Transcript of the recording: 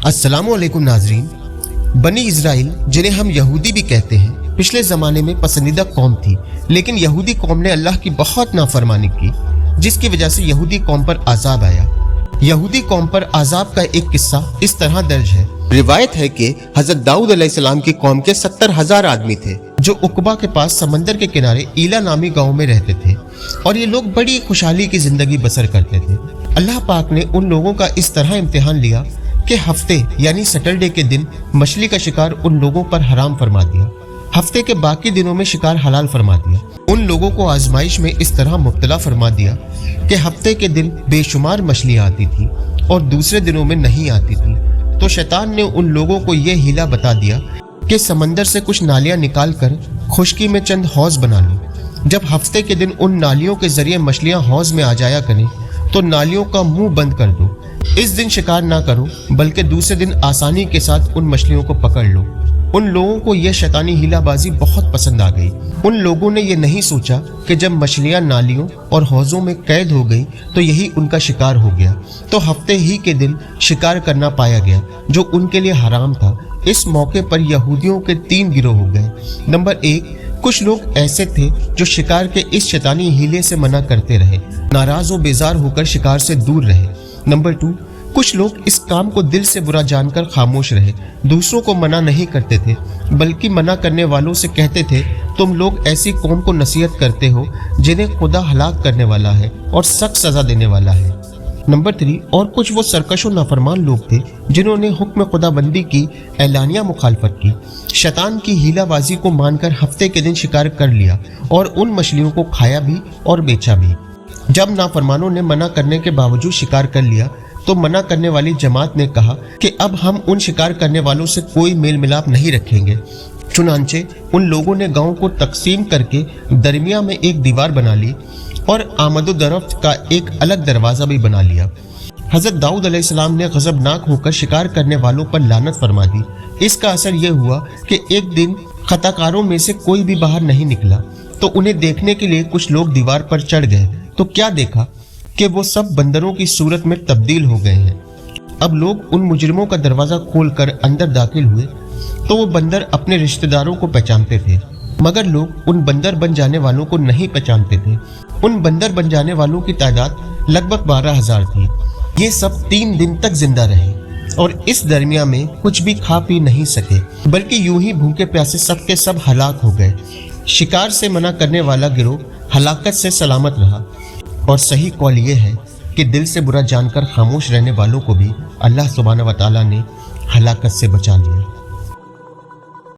अस्सलाम वालेकुम नाजरीन। बनी इजराइल, जिन्हें हम यहूदी भी कहते हैं, पिछले ज़माने में पसंदीदा कौम थी, लेकिन यहूदी कौम ने अल्लाह की बहुत नाफरमानी की, जिसकी वजह से यहूदी कौम पर आज़ाब आया। यहूदी कौम पर आज़ाब का एक किस्सा इस तरह दर्ज है। रिवायत है कि हज़रत दाऊद अलैहिस्सलाम की कौम के 70,000 आदमी थे, जो उकबा के पास समंदर के किनारे ईला नामी गांव में रहते थे, और ये लोग बड़ी खुशहाली की जिंदगी बसर करते थे। अल्लाह पाक ने उन लोगों का इस तरह इम्तिहान लिया कि हफ्ते यानी सैटरडे के दिन मछली का शिकार उन लोगों पर हराम फरमा दिया। हफ्ते के बाकी दिनों में शिकार हलाल फरमा दिया। उन लोगों को आजमाइश में इस तरह मुब्तला फरमा दिया कि हफ्ते के दिन बेशुमार मछलियां आती थी और दूसरे दिनों में नहीं आती थी। तो शैतान ने उन लोगों को यह हीला बता दिया कि समंदर से कुछ नालियां निकाल कर खुश्की में चंद हौज बना लो। जब हफ्ते के दिन उन नालियों के जरिए मछलियां हौज में आ जाया करें तो नालियों का मुंह बंद कर दो। इस दिन शिकार ना करो, बल्कि दूसरे दिन आसानी के साथ उन मछलियों को पकड़ लो। उन लोगों को यह शैतानी हीलाबाजी बहुत पसंद आ गई। उन लोगों ने यह नहीं सोचा कि जब मछलियां नालियों और हौजों में कैद हो गई तो यही उनका शिकार हो गया। तो हफ्ते ही के दिन शिकार करना पाया गया, जो उनके लिए हराम था। इस मौके पर यहूदियों के 3 गिरोह हो गए। नंबर 1, कुछ लोग ऐसे थे जो शिकार के इस शैतानी हीले से मना करते रहे, नाराज व बेजार होकर शिकार से दूर रहे। नंबर 2, कुछ लोग इस काम को दिल से बुरा जानकर खामोश रहे, दूसरों को मना नहीं करते थे, बल्कि मना करने वालों से कहते थे, तुम लोग ऐसी कौम को नसीहत करते हो जिन्हें खुदा हलाक करने वाला है और सख्त सजा देने वाला है। नंबर 3, और कुछ वो सरकश व नाफरमान लोग थे जिन्होंने हुक्म खुदाबंदी की एलानिया मुखालफत की, शैतान की हीलाबाजी को मानकर हफ्ते के दिन शिकार कर लिया और उन मछलियों को खाया भी और बेचा भी। जब नाफरमानों ने मना करने के बावजूद शिकार कर लिया तो मना करने वाली जमात ने कहा कि अब हम उन शिकार करने वालों से कोई मेल मिलाप नहीं रखेंगे। चुनांचे उन लोगों ने गांव को तकसीम करके दरमिया में एक दीवार बना ली और आमदोदरफ्त का एक अलग दरवाज़ा भी बना लिया। हज़रत दाऊद अलैहिस्सलाम ने गज़बनाक होकर शिकार करने वालों पर लानत फरमा दी। इसका असर यह हुआ कि एक दिन खताकारों में से कोई भी बाहर नहीं निकला, तो उन्हें देखने के लिए कुछ लोग दीवार पर चढ़ गए तो क्या देखा कि वो सब बंदरों की सूरत में तब्दील हो गए हैं। अब लोग उन मुजरिमों का दरवाज़ा खोलकर अंदर दाखिल हुए तो वो बंदर अपने रिश्तेदारों को पहचानते थे, मगर लोग उन बंदर बन जाने वालों को नहीं पहचानते थे। उन बंदर बन जाने वालों की तादाद लगभग 12,000 थी। ये सब 3 दिन तक जिंदा रहे और इस दरमिया में कुछ भी खा पी नहीं सके, बल्कि यूं ही भूखे प्यासे सब के सब हलाक हो गए। शिकार से मना करने वाला गिरोह हलाकत से सलामत रहा। और सही कौल ये है कि दिल से बुरा जानकर खामोश रहने वालों को भी अल्लाह सुब्हानहू व तआला ने हलाकत से बचा लिया।